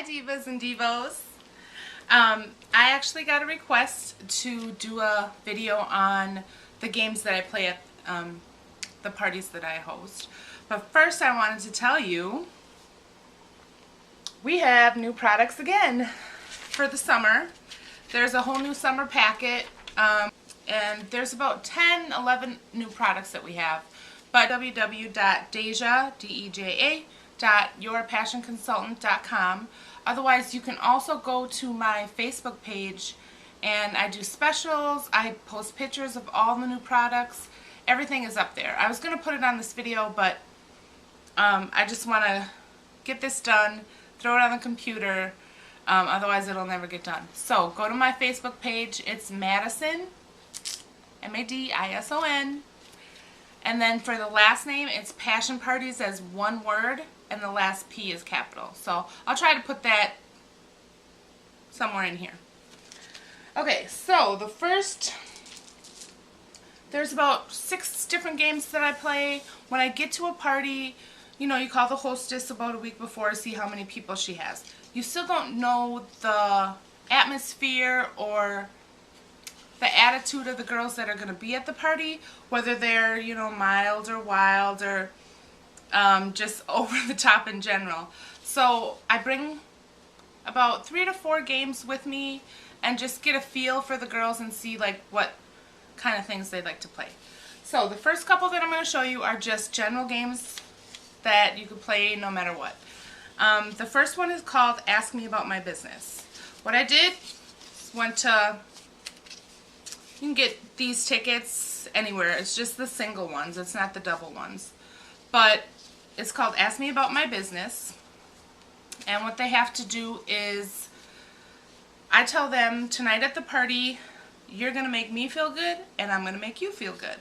Hi Divas and Divos. I actually got a request to do a video on the games that I play at the parties that I host. But first I wanted to tell you we have new products again for the summer. There's a whole new summer packet and there's about 10-11 new products that we have. But www.deja.yourpassionconsultant.com. Otherwise, you can also go to my Facebook page and I do specials. I post pictures of all the new products. Everything is up there. I was going to put it on this video, but I just want to get this done, throw it on the computer, otherwise it'll never get done. So go to my Facebook page. It's Madison, M-A-D-I-S-O-N. And then for the last name, it's Passion Parties as one word, and the last P is capital. So I'll try to put that somewhere in here. Okay, so the first, there's about 6 different games that I play. When I get to a party, you know, you call the hostess about a week before to see how many people she has. You still don't know the atmosphere or the attitude of the girls that are going to be at the party, whether they're, you know, mild or wild or just over the top in general. So I bring about 3 to 4 games with me and just get a feel for the girls and see like what kind of things they like to play. So the first couple that I'm going to show you are just general games that you could play no matter what. The first one is called Ask Me About My Business. What I did went to, you can get these tickets anywhere. It's just the single ones. It's not the double ones. But it's called Ask Me About My Business. And what they have to do is, I tell them tonight at the party, you're going to make me feel good and I'm going to make you feel good.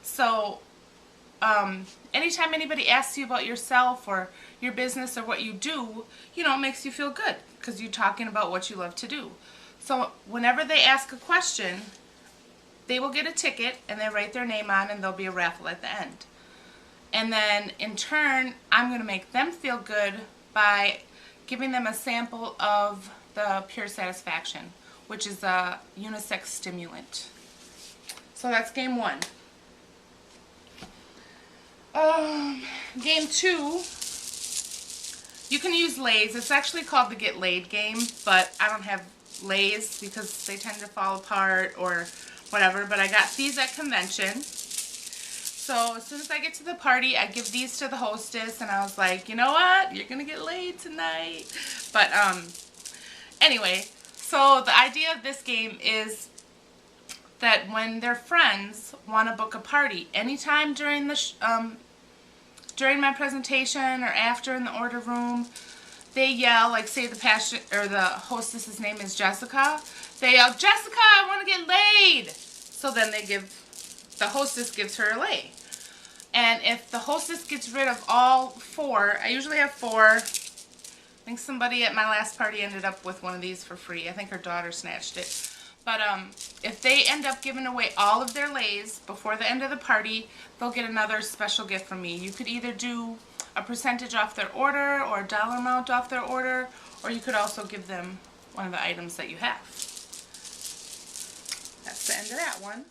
So anytime anybody asks you about yourself or your business or what you do, you know, it makes you feel good because you're talking about what you love to do. So whenever they ask a question, they will get a ticket and they write their name on and there'll be a raffle at the end. And then in turn, I'm going to make them feel good by giving them a sample of the Pure Satisfaction, which is a unisex stimulant. So that's game 1. Game 2, you can use lays. It's actually called the Get Laid game, but I don't have lays because they tend to fall apart or whatever, but I got these at convention. So as soon as I get to the party, I give these to the hostess, and I was like, you know what? You're going to get laid tonight. But anyway, so the idea of this game is that when their friends want to book a party, anytime during the during my presentation or after in the order room, they yell, like say the hostess's name is Jessica, they yell, Jessica, I want to get laid. So then the hostess gives her a lay. And if the hostess gets rid of all 4, I usually have 4. I think somebody at my last party ended up with one of these for free. I think her daughter snatched it. But if they end up giving away all of their lays before the end of the party, they'll get another special gift from me. You could either do a percentage off their order or a dollar amount off their order, or you could also give them one of the items that you have. That's the end of that one.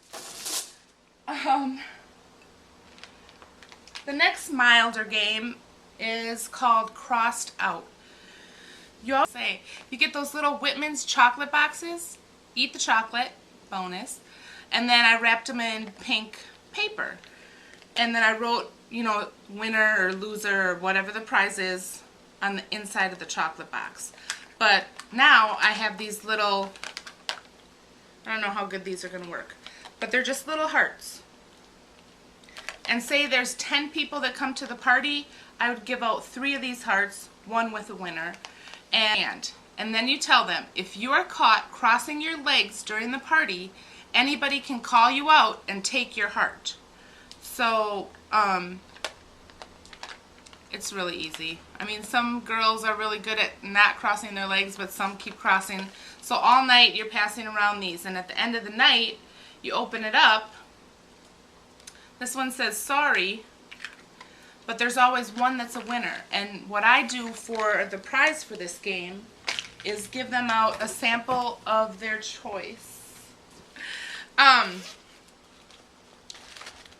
The next milder game is called Crossed Out. You get those little Whitman's chocolate boxes, eat the chocolate, bonus, and then I wrapped them in pink paper. And then I wrote, you know, winner or loser or whatever the prize is on the inside of the chocolate box. But now I have these little, I don't know how good these are going to work, but they're just little hearts. And say there's 10 people that come to the party, I would give out 3 of these hearts, 1 with a winner. And then you tell them, if you are caught crossing your legs during the party, anybody can call you out and take your heart. So, it's really easy. I mean, some girls are really good at not crossing their legs, but some keep crossing. So all night you're passing around these, and at the end of the night, you open it up. This one says sorry, but there's always one that's a winner. And what I do for the prize for this game is give them out a sample of their choice.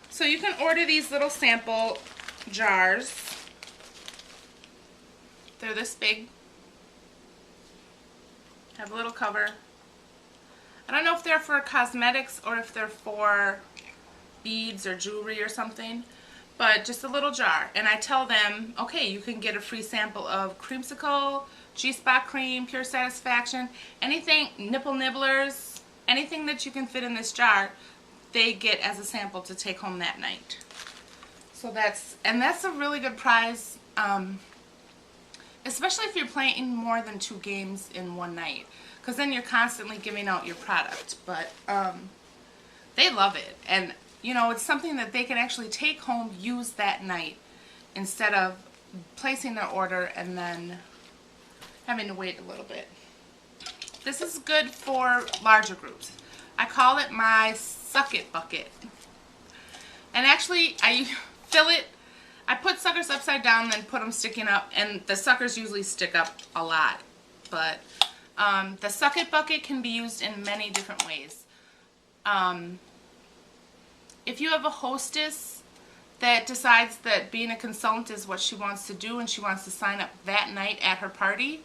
So you can order these little sample jars. They're this big. Have a little cover. I don't know if they're for cosmetics or if they're for beads or jewelry or something, but just a little jar. And I tell them, okay, you can get a free sample of Creamsicle, G-Spot Cream, Pure Satisfaction, anything, nipple nibblers, anything that you can fit in this jar, they get as a sample to take home that night. So that's a really good prize, especially if you're playing more than 2 games in one night, because then you're constantly giving out your product. But they love it, and you know, it's something that they can actually take home, use that night, instead of placing their order and then having to wait a little bit. This is good for larger groups. I call it my suck it bucket. And actually, I fill it, I put suckers upside down, then put them sticking up, and the suckers usually stick up a lot. But the suck it bucket can be used in many different ways. If you have a hostess that decides that being a consultant is what she wants to do and she wants to sign up that night at her party,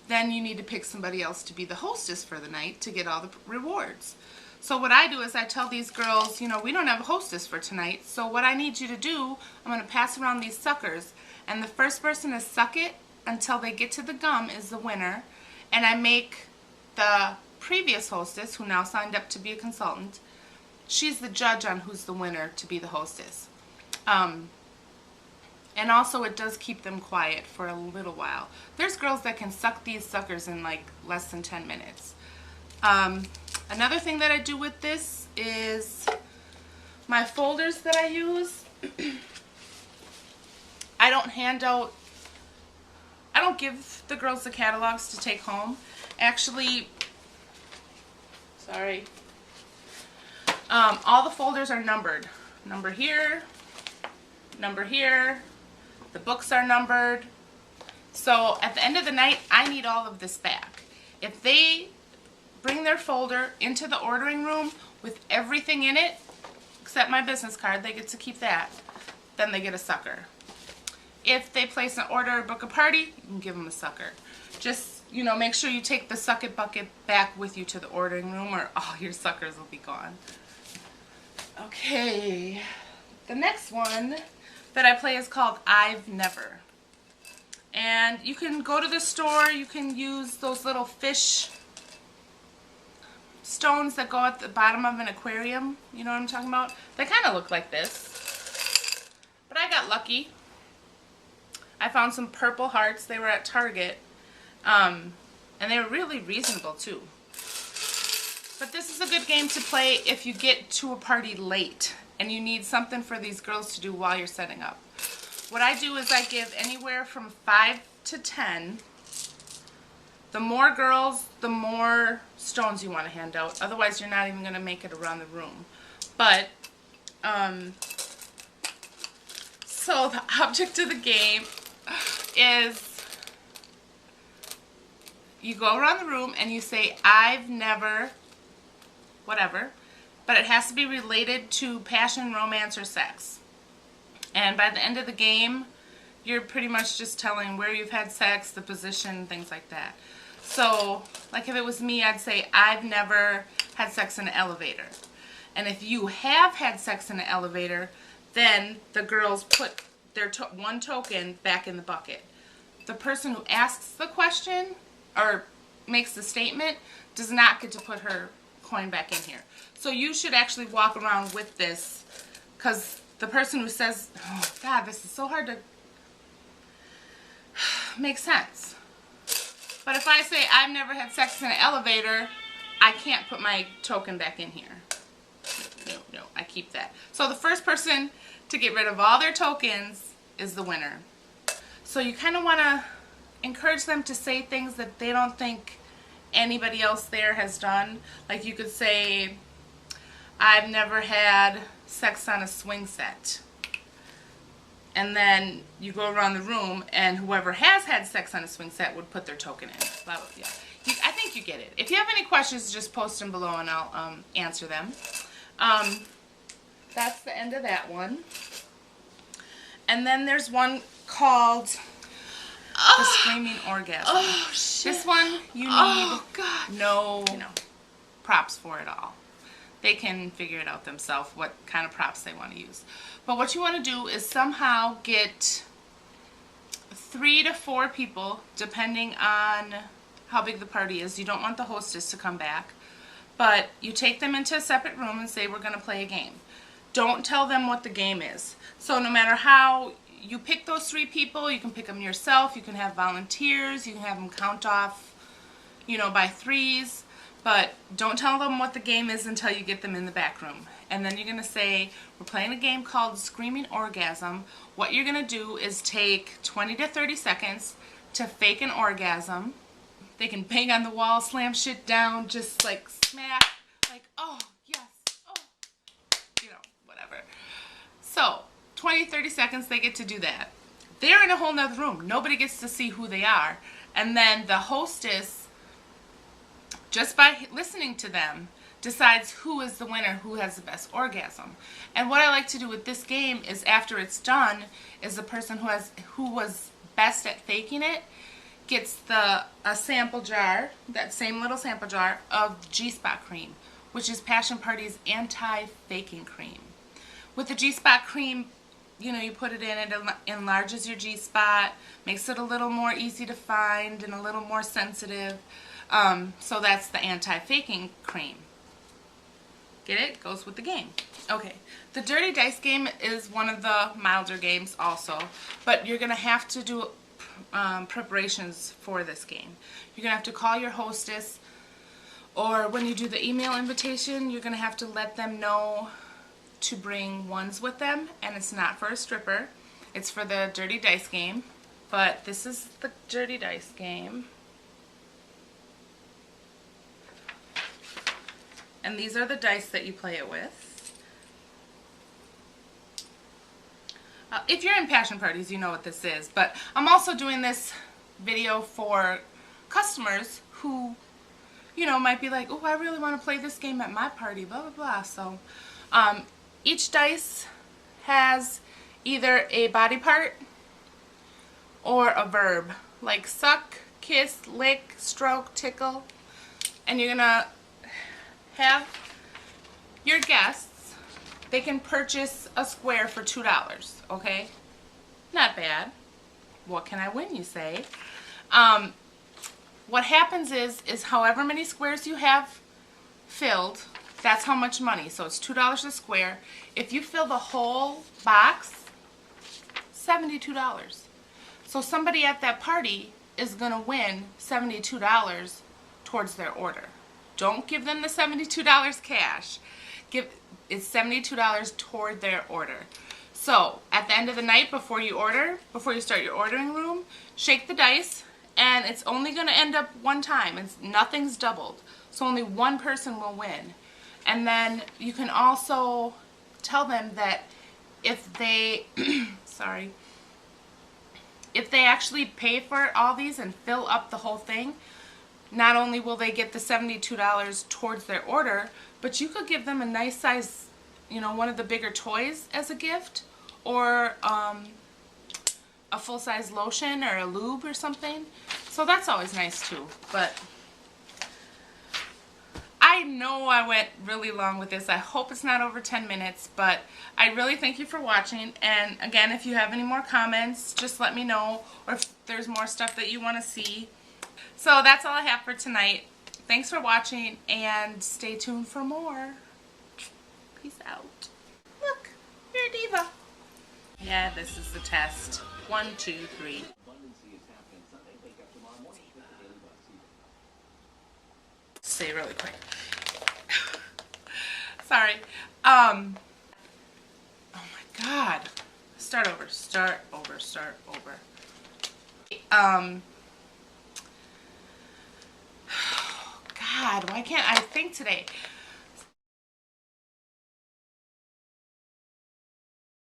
then you need to pick somebody else to be the hostess for the night to get all the rewards. So what I do is I tell these girls, you know, we don't have a hostess for tonight, so what I need you to do, I'm going to pass around these suckers, and the first person to suck it until they get to the gum is the winner, and I make the previous hostess, who now signed up to be a consultant, she's the judge on who's the winner to be the hostess. And also it does keep them quiet for a little while. There's girls that can suck these suckers in like less than 10 minutes. Another thing that I do with this is my folders that I use. I don't hand out, I don't give the girls the catalogs to take home. Actually, sorry. All the folders are numbered. Number here, number here. The books are numbered. So at the end of the night, I need all of this back. If they bring their folder into the ordering room with everything in it, except my business card, they get to keep that, then they get a sucker. If they place an order or book a party, you can give them a sucker. Just, you know, make sure you take the suck it bucket back with you to the ordering room or all your suckers will be gone. Okay, the next one that I play is called Ive Never. And you can go to the store, you can use those little fish stones that go at the bottom of an aquarium. You know what I'm talking about? They kind of look like this. But I got lucky. I found some purple hearts. They were at Target. And they were really reasonable too. But this is a good game to play if you get to a party late and you need something for these girls to do while you're setting up. What I do is I give anywhere from 5 to 10. The more girls, the more stones you want to hand out. Otherwise, you're not even going to make it around the room. But, so the object of the game is you go around the room and you say, I've never, whatever, but it has to be related to passion, romance, or sex. And by the end of the game, you're pretty much just telling where you've had sex, the position, things like that. So, like if it was me, I'd say, I've never had sex in an elevator. And if you have had sex in an elevator, then the girls put their one token back in the bucket. The person who asks the question or makes the statement does not get to put her coin back in here. So you should actually walk around with this, because the person who says, oh God, this is so hard to make sense. But if I say I've never had sex in an elevator, I can't put my token back in here. No, I keep that. So the first person to get rid of all their tokens is the winner. So you kind of want to encourage them to say things that they don't think anybody else there has done. Like you could say, I've never had sex on a swing set. and then you go around the room, and whoever has had sex on a swing set would put their token in. Blah, blah, yeah. I think you get it. If you have any questions, just post them below and I'll answer them. That's the end of that one. And then there's one called the Screaming Orgasm. Oh, shit. This one you need no props for at all. They can figure it out themselves what kind of props they want to use. But what you want to do is somehow get 3 to 4 people, depending on how big the party is. You don't want the hostess to come back. But you take them into a separate room and say, we're going to play a game. Don't tell them what the game is. So no matter how you pick those 3 people, you can pick them yourself, you can have volunteers, you can have them count off, by 3s. But don't tell them what the game is until you get them in the back room. And then you're going to say, we're playing a game called Screaming Orgasm. What you're going to do is take 20 to 30 seconds to fake an orgasm. They can bang on the wall, slam shit down, just like smack, like, oh, yes, oh, whatever. So, 20, 30 seconds, they get to do that. They're in a whole nother room. Nobody gets to see who they are. And then the hostess, just by listening to them, decides who is the winner, who has the best orgasm. And what I like to do with this game is after it's done, is the person who was best at faking it gets a sample jar, that same little sample jar of G-Spot cream, which is Passion Party's anti-faking cream. With the G-Spot cream, you put it in, it enlarges your G-Spot, makes it a little more easy to find and a little more sensitive. So that's the anti-faking cream. Get it? Goes with the game. Okay. The Dirty Dice game is one of the milder games also, but you're going to have to do preparations for this game. You're going to have to call your hostess, or when you do the email invitation, you're going to have to let them know to bring ones with them, and it's not for a stripper. It's for the Dirty Dice game, but this is the Dirty Dice game. And these are the dice that you play it with. If you're in passion parties, you know what this is. But I'm also doing this video for customers who, might be like, oh, I really want to play this game at my party, blah, blah, blah. So each dice has either a body part or a verb, like suck, kiss, lick, stroke, tickle. And you're going to have your guests, they can purchase a square for $2, okay? Not bad. What can I win, you say? What happens is however many squares you have filled, that's how much money. So it's $2 a square. If you fill the whole box, $72. So somebody at that party is going to win $72 towards their order. Don't give them the $72 cash. It's $72 toward their order. So at the end of the night, before you start your ordering room, shake the dice, and it's only going to end up one time. Nothing's doubled. So only one person will win. And then you can also tell them that if they, if they actually pay for all these and fill up the whole thing, not only will they get the $72 towards their order, but you could give them a nice size, one of the bigger toys as a gift, or a full-size lotion or a lube or something. So that's always nice too. But I know I went really long with this. I hope it's not over 10 minutes, but I really thank you for watching. And again, if you have any more comments, just let me know, or if there's more stuff that you want to see. So that's all I have for tonight. Thanks for watching, and stay tuned for more. Peace out. Look, you're a diva. Yeah, this is the test. 1, 2, 3. Say really quick. Sorry. Oh my God. Start over. God, why can't I think today?